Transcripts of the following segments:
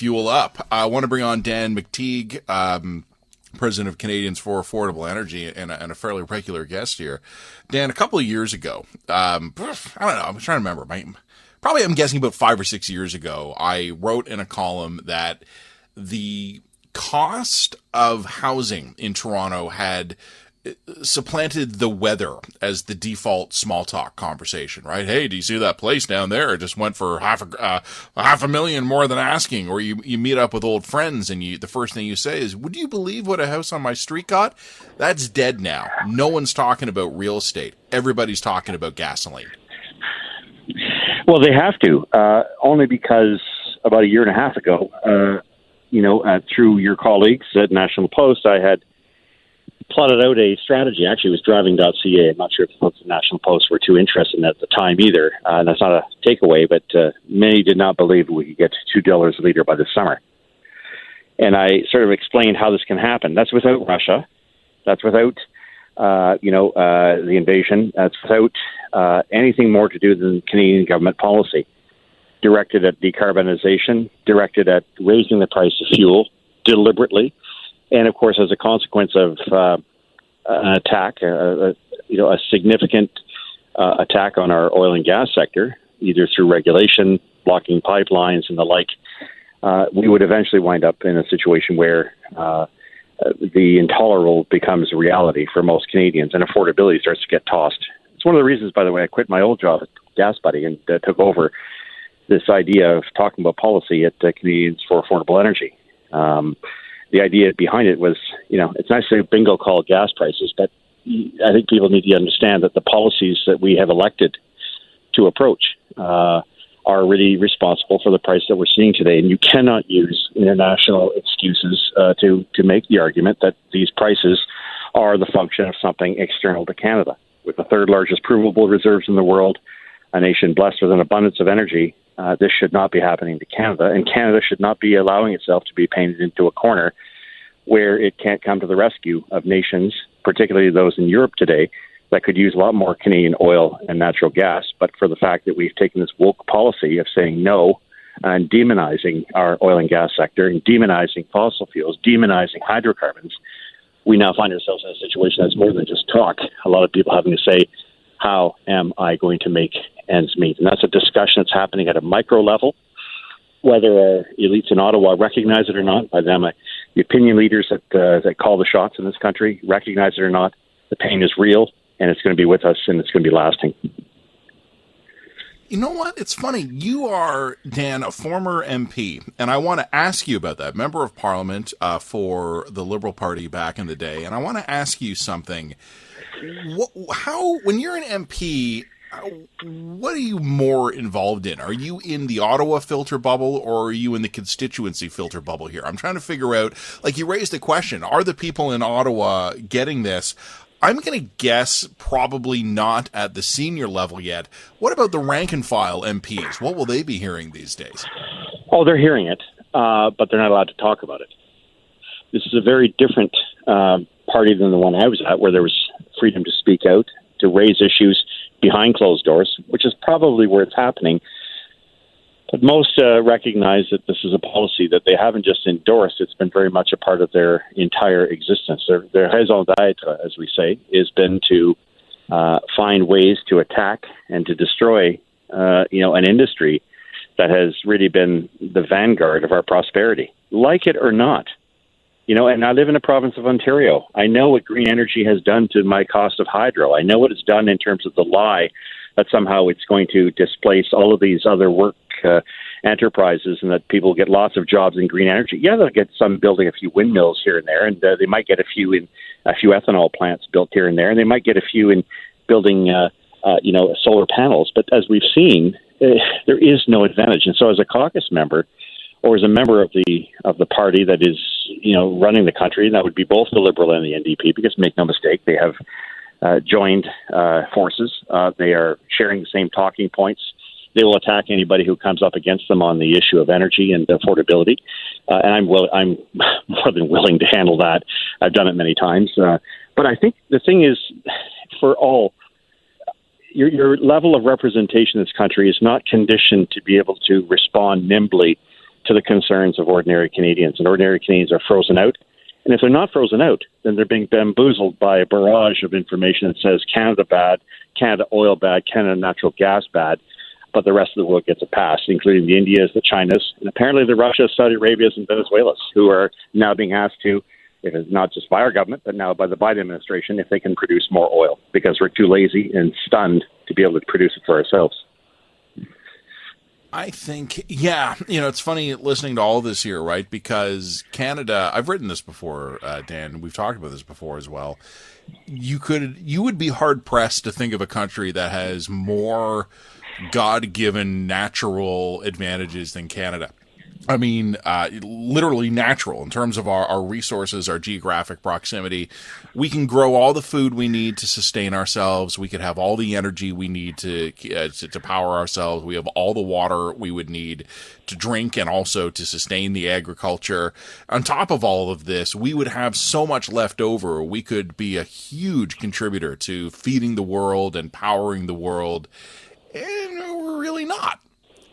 Fuel up. I want to bring on Dan McTeague, president of Canadians for Affordable Energy, and a fairly regular guest here. Dan, a couple of years ago, I don't know, I'm trying to remember. I'm guessing about 5 or 6 years ago, I wrote in a column that the cost of housing in Toronto had supplanted the weather as the default small talk conversation, right? Hey, do you see that place down there? It just went for half a million more than asking. Or you meet up with old friends and the first thing you say is, would you believe what a house on my street got? That's dead now. No one's talking about real estate. Everybody's talking about gasoline. Well, they have to, only because about a year and a half ago, through your colleagues at National Post, I had plotted out a strategy. Actually, it was driving.ca. I'm not sure if the National Post were too interested in it at the time either. And that's not a takeaway, but many did not believe we could get to $2 a liter by the summer. And I sort of explained how this can happen. That's without Russia. That's without, the invasion. That's without anything more to do than Canadian government policy, directed at decarbonization, directed at raising the price of fuel deliberately. And, of course, as a consequence of an attack, a significant attack on our oil and gas sector, either through regulation, blocking pipelines and the like, we would eventually wind up in a situation where the intolerable becomes a reality for most Canadians and affordability starts to get tossed. It's one of the reasons, by the way, I quit my old job at Gas Buddy and took over this idea of talking about policy at Canadians for Affordable Energy. The idea behind it was, it's nice to bingo call gas prices, but I think people need to understand that the policies that we have elected to approach are really responsible for the price that we're seeing today. And you cannot use international excuses to make the argument that these prices are the function of something external to Canada. With the third largest provable reserves in the world, a nation blessed with an abundance of energy, this should not be happening to Canada, and Canada should not be allowing itself to be painted into a corner where it can't come to the rescue of nations, particularly those in Europe today, that could use a lot more Canadian oil and natural gas, but for the fact that we've taken this woke policy of saying no and demonizing our oil and gas sector and demonizing fossil fuels, demonizing hydrocarbons, we now find ourselves in a situation that's more than just talk. A lot of people having to say, how am I going to make ends meet? And that's a discussion that's happening at a micro level, whether our elites in Ottawa recognize it or not. By them, the opinion leaders that call the shots in this country recognize it or not. The pain is real, and it's going to be with us, and it's going to be lasting. You know what? It's funny. You are, Dan, a former MP, and I want to ask you about that. Member of Parliament for the Liberal Party back in the day, and I want to ask you something. When you're an MP, what are you more involved in? Are you in the Ottawa filter bubble, or are you in the constituency filter bubble here? I'm trying to figure out, you raised the question, are the people in Ottawa getting this? I'm going to guess probably not at the senior level yet. What about the rank and file MPs? What will they be hearing these days? Oh, they're hearing it, but they're not allowed to talk about it. This is a very different party than the one I was at, where there was freedom to speak out, to raise issues behind closed doors, which is probably where it's happening. But most recognize that this is a policy that they haven't just endorsed. It's been very much a part of their entire existence. Their raison d'etre, as we say, has been to find ways to attack and to destroy, an industry that has really been the vanguard of our prosperity, like it or not. And I live in the province of Ontario. I know what green energy has done to my cost of hydro. I know what it's done in terms of the lie that somehow it's going to displace all of these other work enterprises and that people get lots of jobs in green energy. Yeah, they'll get some building a few windmills here and there, and they might get a few ethanol plants built here and there, and they might get a few in building, solar panels. But as we've seen, there is no advantage. And so as a caucus member, or as a member of the party that is, running the country, and that would be both the Liberal and the NDP, because make no mistake, they have joined forces. They are sharing the same talking points. They will attack anybody who comes up against them on the issue of energy and affordability. And I'm more than willing to handle that. I've done it many times. But I think the thing is, for all, your level of representation in this country is not conditioned to be able to respond nimbly to the concerns of ordinary Canadians. And ordinary Canadians are frozen out. And if they're not frozen out, then they're being bamboozled by a barrage of information that says Canada bad, Canada oil bad, Canada natural gas bad, but the rest of the world gets a pass, including the Indias, the Chinas, and apparently the Russias, Saudi Arabias, and Venezuelas, who are now being asked to, if it's not just by our government, but now by the Biden administration, if they can produce more oil, because we're too lazy and stunned to be able to produce it for ourselves. I think, yeah, it's funny listening to all this here, right? Because Canada, I've written this before, Dan, we've talked about this before as well. You would be hard pressed to think of a country that has more God-given natural advantages than Canada. I mean, literally natural in terms of our resources, our geographic proximity. We can grow all the food we need to sustain ourselves. We could have all the energy we need to power ourselves. We have all the water we would need to drink and also to sustain the agriculture. On top of all of this, we would have so much left over. We could be a huge contributor to feeding the world and powering the world. And we're really not.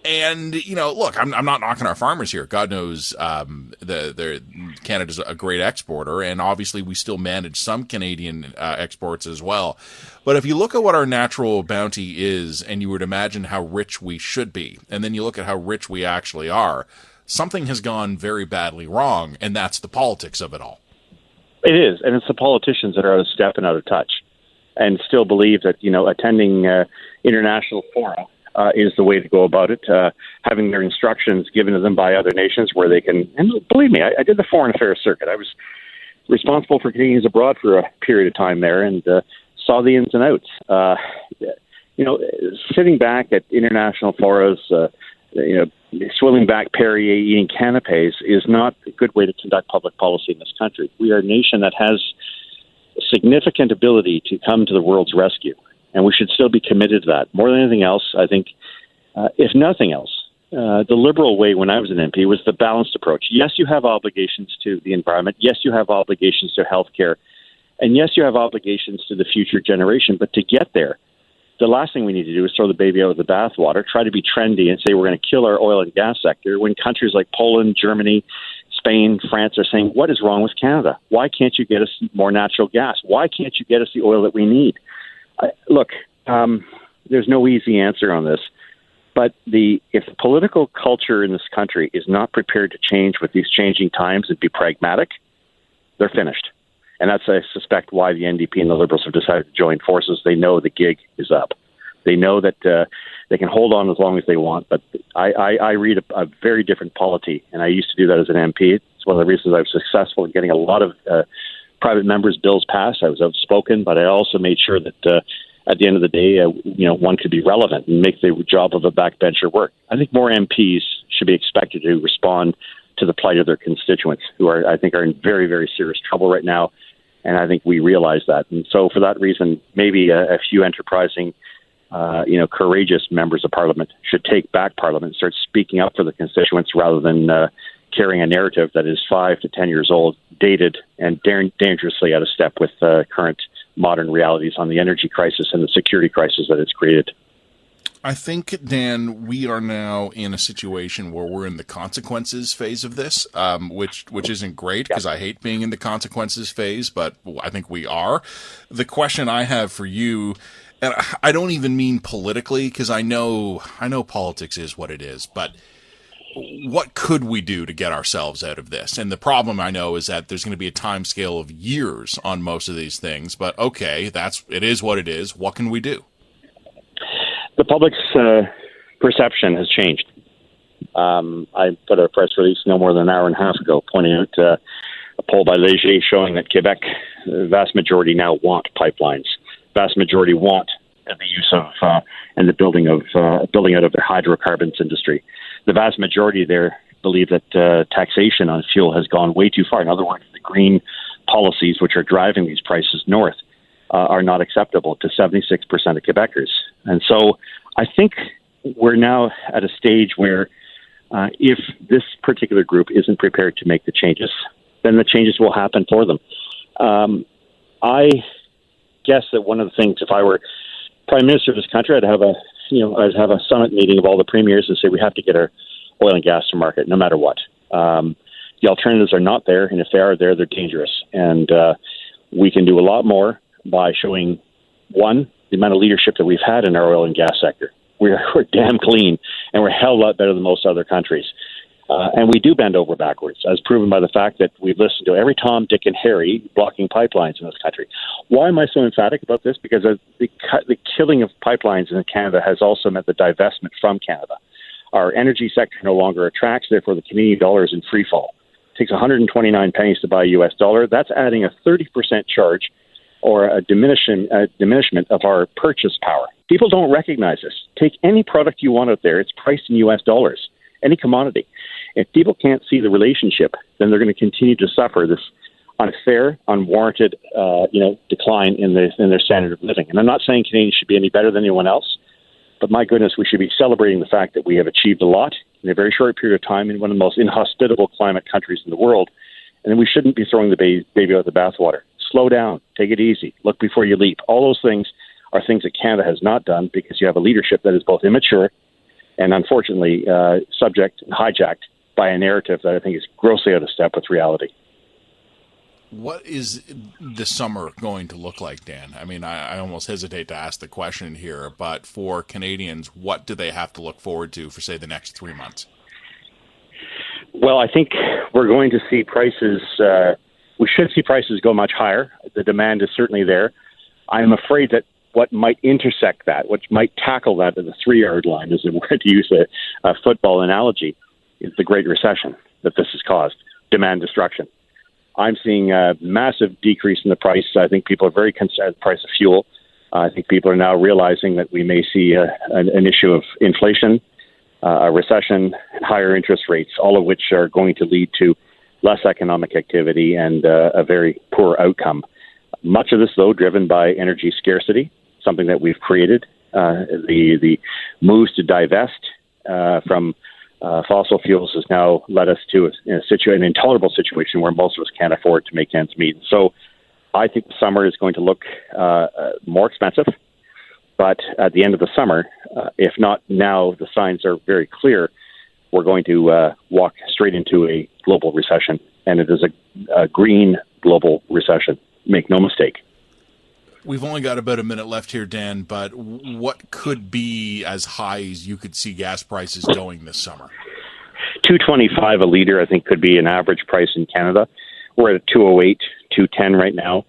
And, look, I'm not knocking our farmers here. God knows Canada's a great exporter, and obviously we still manage some Canadian exports as well. But if you look at what our natural bounty is, and you would imagine how rich we should be, and then you look at how rich we actually are, something has gone very badly wrong, and that's the politics of it all. It is, and it's the politicians that are out of step and out of touch, and still believe that, attending international fora is the way to go about it, having their instructions given to them by other nations where they can, and believe me, I did the foreign affairs circuit. I was responsible for Canadians abroad for a period of time there and saw the ins and outs. Sitting back at international forums, swilling back Perrier, eating canapes is not a good way to conduct public policy in this country. We are a nation that has significant ability to come to the world's rescue. And we should still be committed to that. More than anything else, I think, if nothing else, the Liberal way when I was an MP was the balanced approach. Yes, you have obligations to the environment. Yes, you have obligations to healthcare. And yes, you have obligations to the future generation. But to get there, the last thing we need to do is throw the baby out with the bathwater, try to be trendy and say we're going to kill our oil and gas sector when countries like Poland, Germany, Spain, France are saying, what is wrong with Canada? Why can't you get us more natural gas? Why can't you get us the oil that we need? Look, there's no easy answer on this, but if the political culture in this country is not prepared to change with these changing times and be pragmatic, they're finished. And that's, I suspect, why the NDP and the Liberals have decided to join forces. They know the gig is up. They know that they can hold on as long as they want, but I read a very different polity, and I used to do that as an MP. It's one of the reasons I was successful in getting a lot of private members' bills passed. I was outspoken, but I also made sure that at the end of the day, one could be relevant and make the job of a backbencher work. I think more MPs should be expected to respond to the plight of their constituents, who I think are in very, very serious trouble right now, and I think we realize that. And so, for that reason, maybe a few enterprising, courageous members of Parliament should take back Parliament and start speaking up for the constituents rather than carrying a narrative that is 5 to 10 years old, dated, and dangerously out of step with current modern realities on the energy crisis and the security crisis that it's created. I think, Dan, we are now in a situation where we're in the consequences phase of this, which isn't great because I hate being in the consequences phase, but I think we are. The question I have for you, and I don't even mean politically because I know politics is what it is, but what could we do to get ourselves out of this? And the problem I know is that there's going to be a time scale of years on most of these things, but okay, it is what it is. What can we do? The public's perception has changed. I put a press release no more than an hour and a half ago pointing out a poll by Léger showing that Quebec, the vast majority now want pipelines. Vast majority want the use of and the building out of their hydrocarbons industry. The vast majority there believe that taxation on fuel has gone way too far. In other words, the green policies which are driving these prices north are not acceptable to 76% of Quebecers. And so I think we're now at a stage where if this particular group isn't prepared to make the changes, then the changes will happen for them. I guess that one of the things, if I were Prime Minister of this country, I'd have a summit meeting of all the premiers and say we have to get our oil and gas market, no matter what. The alternatives are not there, and if they are there, they're dangerous. And we can do a lot more by showing, one, the amount of leadership that we've had in our oil and gas sector. We're damn clean, and we're a hell of a lot better than most other countries. And we do bend over backwards, as proven by the fact that we've listened to every Tom, Dick, and Harry blocking pipelines in this country. Why am I so emphatic about this? Because the killing of pipelines in Canada has also meant the divestment from Canada. Our energy sector no longer attracts, therefore the Canadian dollar is in free fall. It takes 129 pennies to buy a U.S. dollar. That's adding a 30% charge or a diminishment of our purchase power. People don't recognize this. Take any product you want out there, it's priced in U.S. dollars, any commodity. If people can't see the relationship, then they're going to continue to suffer this unfair, unwarranted, decline in their standard of living. And I'm not saying Canadians should be any better than anyone else, but my goodness, we should be celebrating the fact that we have achieved a lot in a very short period of time in one of the most inhospitable climate countries in the world, and then we shouldn't be throwing the baby out with the bathwater. Slow down, take it easy, look before you leap. All those things are things that Canada has not done because you have a leadership that is both immature and unfortunately subject and hijacked by a narrative that I think is grossly out of step with reality. What is the summer going to look like, Dan? I mean, I almost hesitate to ask the question here, but for Canadians, what do they have to look forward to for, say, the next 3 months? Well, I think we're going to see prices, we should see prices go much higher. The demand is certainly there. I'm afraid that what might intersect that, what might tackle that at the 3-yard line, as it were, to use a football analogy, is the Great Recession that this has caused, demand destruction. I'm seeing a massive decrease in the price. I think people are very concerned with the price of fuel. I think people are now realizing that we may see an issue of inflation, a recession, higher interest rates, all of which are going to lead to less economic activity and a very poor outcome. Much of this, though, driven by energy scarcity, something that we've created. The moves to divest from fossil fuels has now led us to an intolerable situation where most of us can't afford to make ends meet. So I think the summer is going to look more expensive, but at the end of the summer, if not now, the signs are very clear, we're going to walk straight into a global recession, and it is a green global recession. Make no mistake. We've only got about a minute left here, Dan, but what could be as high as you could see gas prices going this summer? $2.25 a liter, I think, could be an average price in Canada. We're at $2.08, $2.10 right now.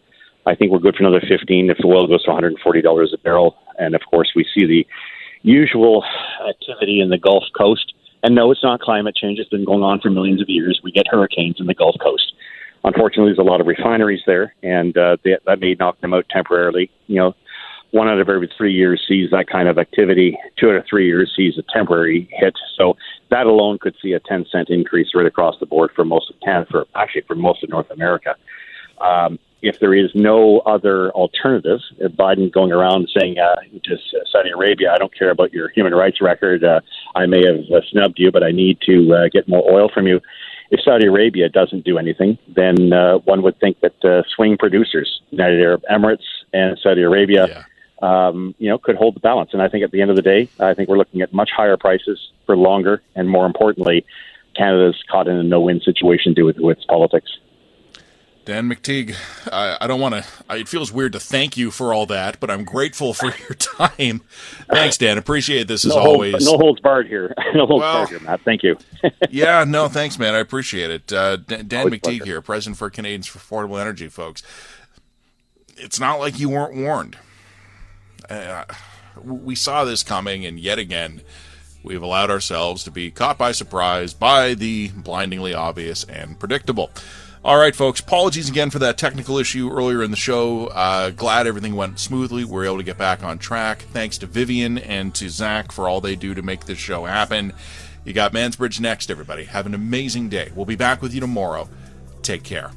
I think we're good for another $15 if the oil goes to $140 a barrel. And, of course, we see the usual activity in the Gulf Coast. And no, it's not climate change. It's been going on for millions of years. We get hurricanes in the Gulf Coast. Unfortunately, there's a lot of refineries there, and that may knock them out temporarily. 1 out of every 3 years sees that kind of activity. 2 out of 3 years sees a temporary hit. So that alone could see a 10-cent increase right across the board for most of Canada, for most of North America. If there is no other alternative, if Biden going around saying to Saudi Arabia, I don't care about your human rights record, I may have snubbed you, but I need to get more oil from you. If Saudi Arabia doesn't do anything, then one would think that swing producers, United Arab Emirates and Saudi Arabia, could hold the balance. And I think at the end of the day, I think we're looking at much higher prices for longer. And more importantly, Canada's caught in a no-win situation due with its politics. Dan McTeague, I don't want to, it feels weird to thank you for all that, but I'm grateful for your time. Thanks, Dan. Appreciate this as always. No holds barred here. No holds barred here, Matt. Thank you. Yeah, no, thanks, man. I appreciate it. Dan McTeague pleasure. here, President for Canadians for Affordable Energy, folks. It's not like you weren't warned. We saw this coming, and yet again, we've allowed ourselves to be caught by surprise by the blindingly obvious and predictable. All right, folks, apologies again for that technical issue earlier in the show. Glad everything went smoothly. We were able to get back on track. Thanks to Vivian and to Zach for all they do to make this show happen. You got Mansbridge next, everybody. Have an amazing day. We'll be back with you tomorrow. Take care.